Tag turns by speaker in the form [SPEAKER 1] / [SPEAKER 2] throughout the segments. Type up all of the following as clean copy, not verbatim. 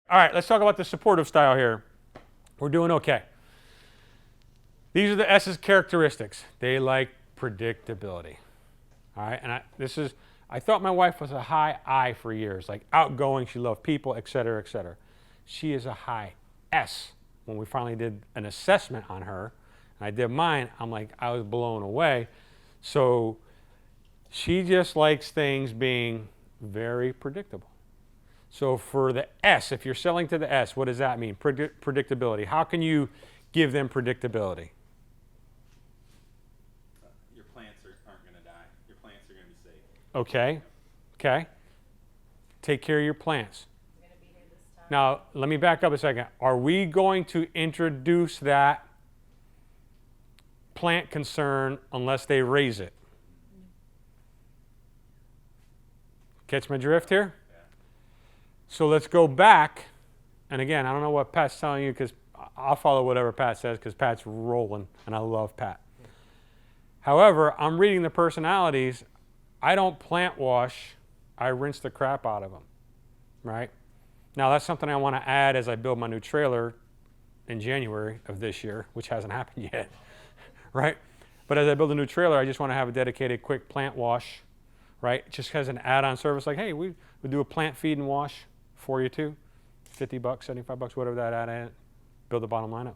[SPEAKER 1] All right, let's talk about the supportive style here. We're doing okay. These are the S's characteristics. They like predictability. All right, and I thought my wife was a high I for years, like outgoing, she loved people, et cetera, et cetera. She is a high S. When we finally did an assessment on her, and I did mine, I'm like, I was blown away. So she just likes things being very predictable. So for the S, if you're selling to the S, what does that mean? Predictability. How can you give them predictability?
[SPEAKER 2] Your plants aren't going to die. Your plants are going to be safe.
[SPEAKER 1] Okay. Okay. Take care of your plants. Now, let me back up a second. Are we going to introduce that plant concern unless they raise it? Catch my drift here?
[SPEAKER 2] Yeah.
[SPEAKER 1] So let's go back. And again, I don't know what Pat's telling you because I'll follow whatever Pat says because Pat's rolling and I love Pat. However, I'm reading the personalities. I don't plant wash. I rinse the crap out of them, right? Now, that's something I want to add as I build my new trailer in January of this year, which hasn't happened yet, right? But as I build a new trailer, I just want to have a dedicated quick plant wash, right? Just as an add-on service, like, hey, we do a plant feed and wash for you too, $50, $75, whatever that add-on, build the bottom line up.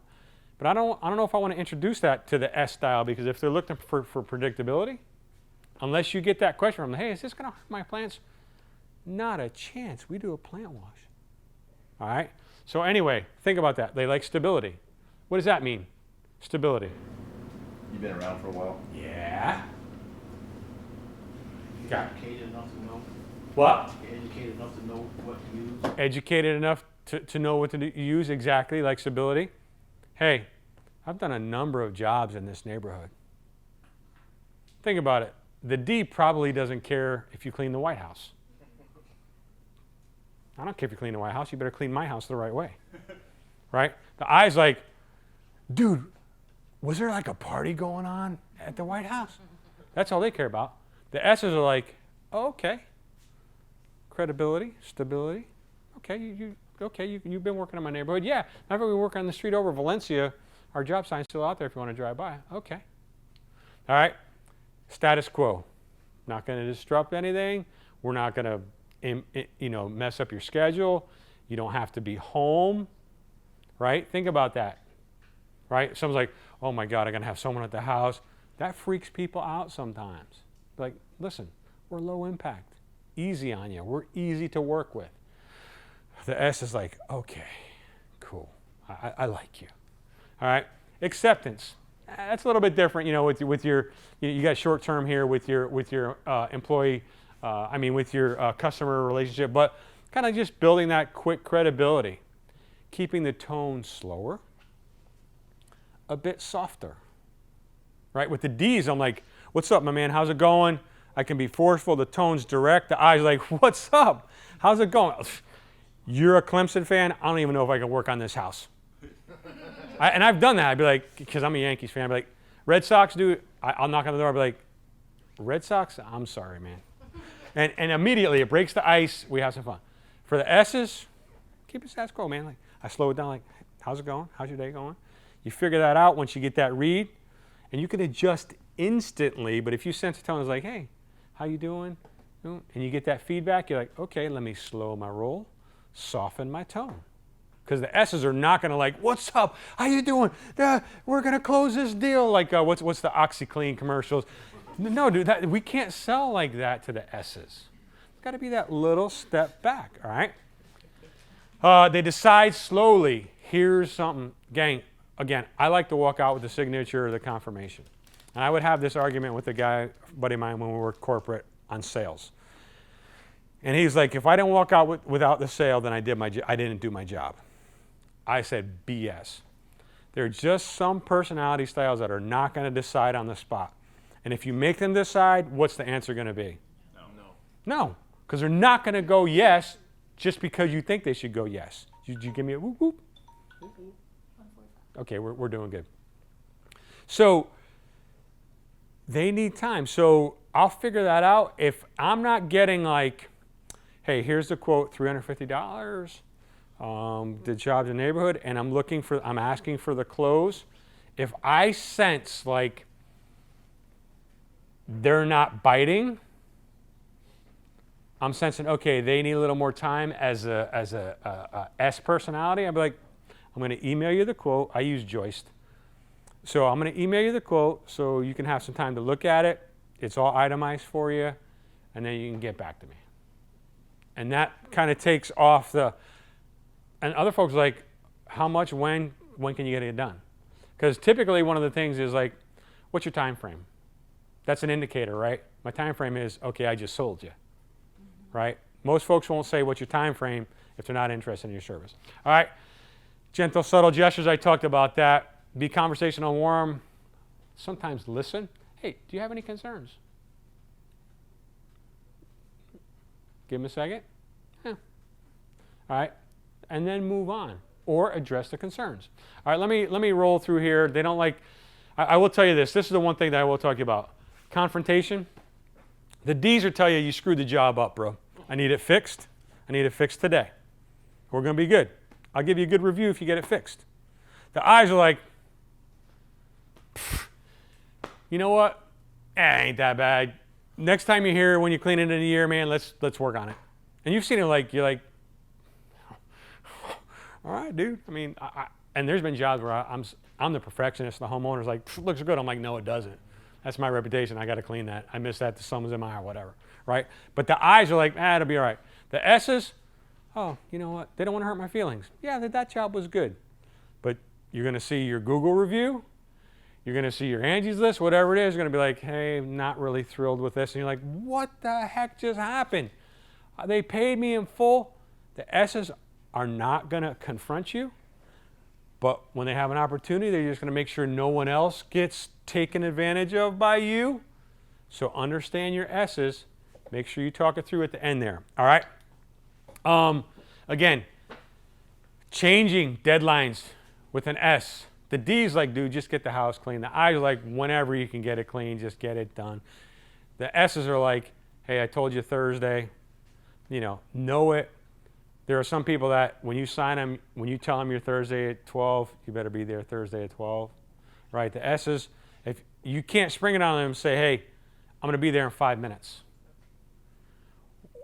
[SPEAKER 1] But I don't know if I want to introduce that to the S style because if they're looking for predictability, unless you get that question from them, hey, is this going to hurt my plants? Not a chance. We do a plant wash. All right? So anyway, think about that. They like stability. What does that mean? Stability.
[SPEAKER 3] You've been around for a while?
[SPEAKER 1] Yeah.
[SPEAKER 4] You're educated enough to know.
[SPEAKER 1] What?
[SPEAKER 4] You're educated enough to know what to use.
[SPEAKER 1] Educated enough to know what to use, exactly, like stability. Hey, I've done a number of jobs in this neighborhood. Think about it. The D probably doesn't care if you clean the White House. I don't care if you clean the White House. You better clean my house the right way, right? The I's like, dude, was there like a party going on at the White House? That's all they care about. The S's are like, oh, okay, credibility, stability. Okay, you've been working in my neighborhood. Yeah, I've been working on the street over Valencia. Our job sign's still out there if you want to drive by. Okay. All right. Status quo. Not going to disrupt anything. We're not going to mess up your schedule. You don't have to be home, right? Think about that, right? Someone's like, oh my God, I'm going to have someone at the house. That freaks people out sometimes. Like, listen, we're low impact, easy on you. We're easy to work with. The S is like, okay, cool. I like you. All right. Acceptance. That's a little bit different, with your you got short term here with your employee. With your customer relationship, but kind of just building that quick credibility, keeping the tone slower, a bit softer, right? With the D's, I'm like, what's up, my man? How's it going? I can be forceful. The tone's direct. The I's like, what's up? How's it going? You're a Clemson fan? I don't even know if I can work on this house. And I've done that. I'd be like, because I'm a Yankees fan, I'd be like, Red Sox, dude. I'll knock on the door. I'll be like, Red Sox? I'm sorry, man. And immediately it breaks the ice. We have some fun. For the S's, keep it status quo, man. Like I slow it down. Like, how's it going? How's your day going? You figure that out once you get that read, and you can adjust instantly. But if you sense a tone is like, hey, how you doing? And you get that feedback, you're like, okay, let me slow my roll, soften my tone. Because the S's are not going to like, what's up? How you doing? We're going to close this deal. Like, what's the OxyClean commercials? No, dude, we can't sell like that to the S's. It's got to be that little step back, all right? They decide slowly. Here's something. Gang, again, I like to walk out with the signature or the confirmation. And I would have this argument with a guy, buddy of mine, when we worked corporate on sales. And he's like, if I didn't walk out without the sale, then I didn't do my job. I said, BS. There are just some personality styles that are not going to decide on the spot. And if you make them decide, what's the answer going to be? No, because they're not going to go yes just because you think they should go yes. Did you give me a whoop whoop? Okay, we're doing good. So they need time. So I'll figure that out. If I'm not getting like, hey, here's the quote, $350. the jobs in the neighborhood, and I'm asking for the close. If I sense like they're not biting, I'm sensing, okay, they need a little more time as a S personality. I'll be like, I'm going to email you the quote. I use Joist. So I'm going to email you the quote so you can have some time to look at it. It's all itemized for you, and then you can get back to me. And that kind of takes off and other folks are like, how much, when can you get it done? Because typically one of the things is like, what's your time frame? That's an indicator, right? My time frame is, okay, I just sold you, right? Most folks won't say what's your time frame if they're not interested in your service. All right, gentle, subtle gestures, I talked about that. Be conversational, warm. Sometimes listen. Hey, do you have any concerns? Give them a second. Yeah. All right, and then move on or address the concerns. All right, let me roll through here. They don't like. I will tell you this. This is the one thing that I will talk to you about. Confrontation. The D's will tell you, you screwed the job up, bro. I need it fixed. I need it fixed today. We're going to be good. I'll give you a good review if you get it fixed. The I's are like, you know what? Ain't that bad. Next time you're here, when you clean it in a year, man, let's work on it. And you've seen it like, you're like, all right, dude. I mean, and there's been jobs where I'm the perfectionist. The homeowner's like, looks good. I'm like, no, it doesn't. That's my reputation. I got to clean that. I missed that. The sun was in my eye or whatever, right? But the I's are like, it'll be all right. The S's, oh, you know what? They don't want to hurt my feelings. Yeah, that job was good. But you're going to see your Google review. You're going to see your Angie's List, whatever it is. You're going to be like, hey, not really thrilled with this. And you're like, what the heck just happened? They paid me in full. The S's are not going to confront you. But when they have an opportunity, they're just going to make sure no one else gets taken advantage of by you. So understand your S's. Make sure you talk it through at the end there. All right? Again, changing deadlines with an S. The D's like, dude, just get the house clean. The I's are like, whenever you can get it clean, just get it done. The S's are like, hey, I told you Thursday. Know it. There are some people that when you sign them, when you tell them you're Thursday at 12, you better be there Thursday at 12, right? The S's, if you can't spring it on them and say, hey, I'm going to be there in 5 minutes.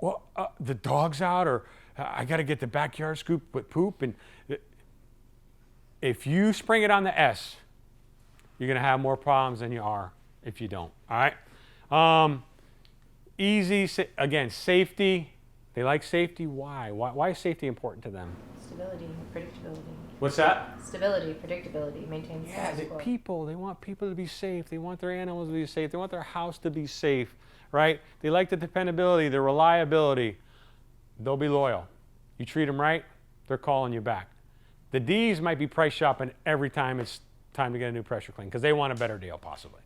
[SPEAKER 1] Well, the dog's out, or I got to get the backyard scoop with poop. And if you spring it on the S, you're going to have more problems than you are if you don't, all right? Easy, again, safety. They like safety. Why? Why is safety important to them?
[SPEAKER 5] Stability, predictability.
[SPEAKER 1] What's that?
[SPEAKER 5] Stability, predictability, maintain the status quo.
[SPEAKER 1] They want people to be safe. They want their animals to be safe. They want their house to be safe, right? They like the dependability, the reliability. They'll be loyal. You treat them right, they're calling you back. The D's might be price shopping every time it's time to get a new pressure clean because they want a better deal possibly.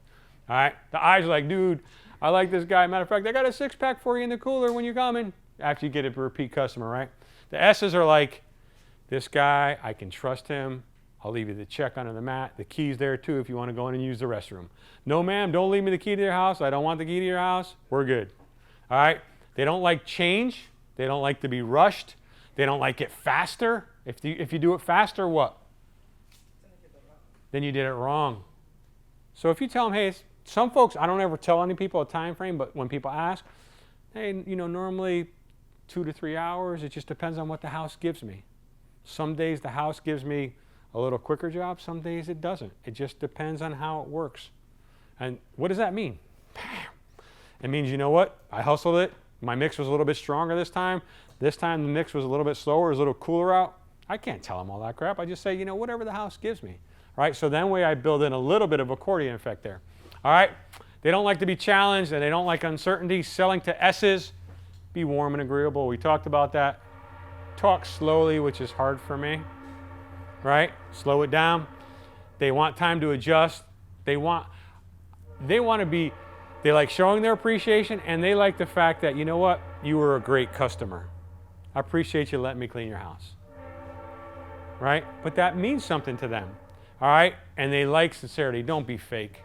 [SPEAKER 1] All right? The I's are like, dude, I like this guy. Matter of fact, I got a 6-pack for you in the cooler when you're coming. After you get a repeat customer, right? The S's are like, this guy, I can trust him. I'll leave you the check under the mat. The key's there too if you want to go in and use the restroom. No, ma'am, don't leave me the key to your house. I don't want the key to your house. We're good. All right? They don't like change. They don't like to be rushed. They don't like it faster. If you do it faster, what? Then you did it wrong. So if you tell them, hey, some folks, I don't ever tell any people a time frame, but when people ask, hey, normally 2 to 3 hours. It just depends on what the house gives me. Some days the house gives me a little quicker job. Some days it doesn't. It just depends on how it works. And what does that mean? It means, you know what? I hustled it. My mix was a little bit stronger this time. This time the mix was a little bit slower. It was a little cooler out. I can't tell them all that crap. I just say, whatever the house gives me. Right? So that way I build in a little bit of accordion effect there. All right? They don't like to be challenged and they don't like uncertainty. Selling to S's. Be warm and agreeable. We talked about that. Talk slowly, which is hard for me, right? Slow it down. They want time to adjust. They like showing their appreciation, and they like the fact that, you know what? You were a great customer. I appreciate you letting me clean your house, right? But that means something to them, all right? And they like sincerity. Don't be fake.